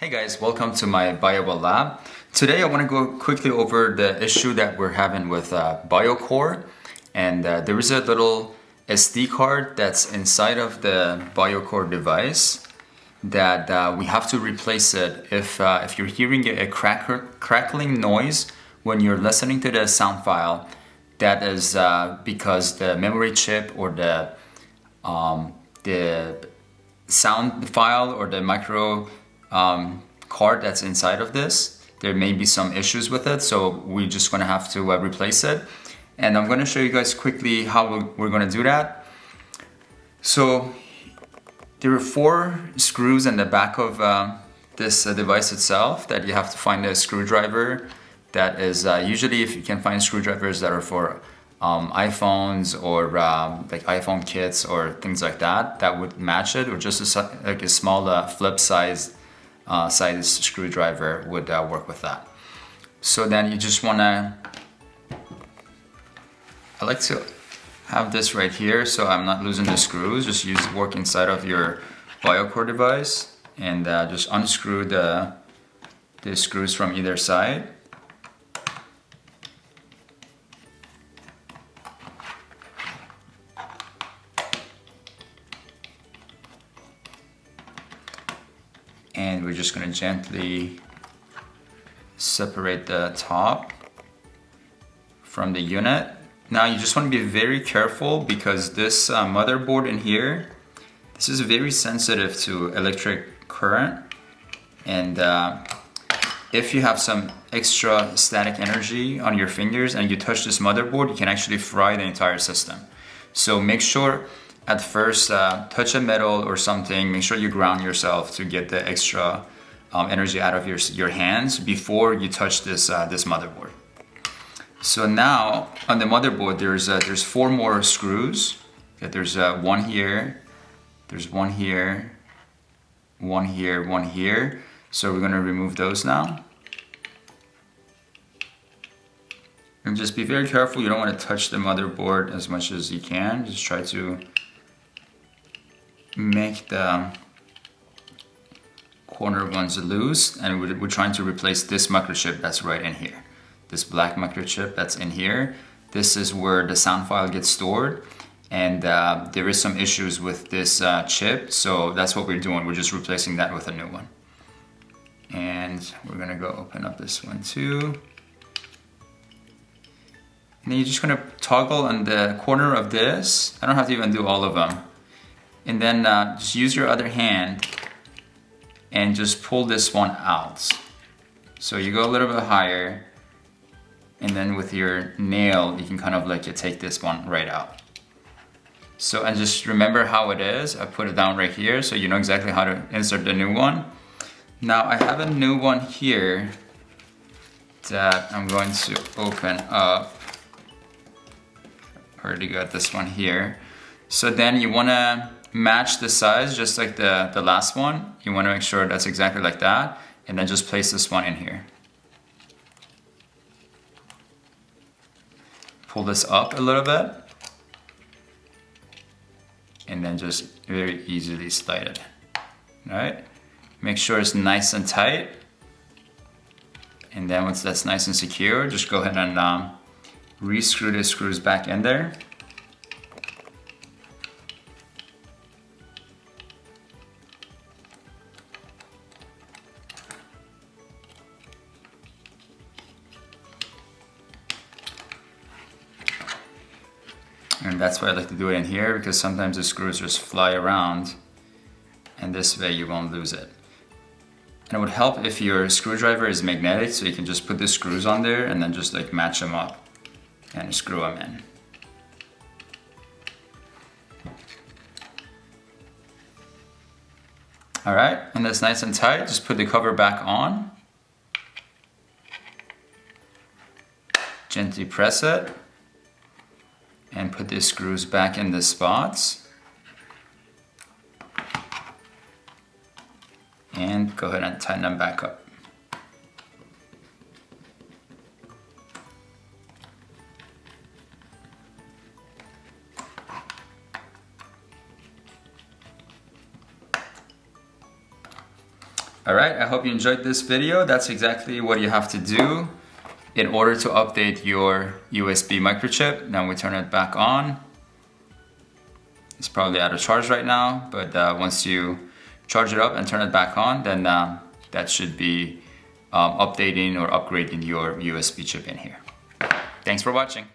Hey guys, welcome to my Bio-Cor lab. Today I want to go quickly over the issue that we're having with Bio-Cor. And there is a little SD card that's inside of the Bio-Cor device that we have to replace it if you're hearing a crackling noise when you're listening to the sound file. That is because the memory chip or the sound file or the micro card that's inside of this, there may be some issues with it, so we're just going to have to replace it. And I'm going to show you guys quickly how we're going to do that. So there are 4 screws in the back of this device itself that you have to find a screwdriver that is usually, if you can find screwdrivers that are for iPhones or like iPhone kits or things like that, that would match it, or just like a small flip size screwdriver would work with that. So then you just want to, I like to have this right here so I'm not losing the screws. Just work inside of your Bio-Cor device and just unscrew the screws from either side. And we're just going to gently separate the top from the unit. Now you just want to be very careful because this motherboard in here, this is very sensitive to electric current. And if you have some extra static energy on your fingers and you touch this motherboard, you can actually fry the entire system. So make sure at first, touch a metal or something, make sure you ground yourself to get the extra energy out of your hands before you touch this motherboard. So now on the motherboard there's 4 more screws. Okay, there's one here, there's one here, one here, one here. So we're gonna remove those now. And just be very careful, you don't want to touch the motherboard as much as you can. Just try to make the corner ones loose, and we're trying to replace this microchip that's right in here. This black microchip that's in here. This is where the sound file gets stored, and there is some issues with this chip, so that's what we're doing. We're just replacing that with a new one. And we're gonna go open up this one too. And then you're just gonna toggle on the corner of this. I don't have to even do all of them. And then just use your other hand and just pull this one out. So you go a little bit higher, and then with your nail, you can kind of like take this one right out. So, and just remember how it is. I put it down right here so you know exactly how to insert the new one. Now I have a new one here that I'm going to open up. Already got this one here. So then you wanna match the size just like the last one. You want to make sure that's exactly like that, and then just place this one in here. Pull this up a little bit and then just very easily slide it. Alright, make sure it's nice and tight, and then once that's nice and secure, just go ahead and re-screw the screws back in there. And that's why I like to do it in here, because sometimes the screws just fly around, and this way you won't lose it. And it would help if your screwdriver is magnetic, so you can just put the screws on there and then just like match them up and screw them in. Alright, and that's nice and tight. Just put the cover back on. Gently press it. And put the screws back in the spots. And go ahead and tighten them back up. All right, I hope you enjoyed this video. That's exactly what you have to do in order to update your USB microchip. Now we turn it back on. It's probably out of charge right now, but once you charge it up and turn it back on, then that should be updating or upgrading your USB chip in here. Thanks for watching.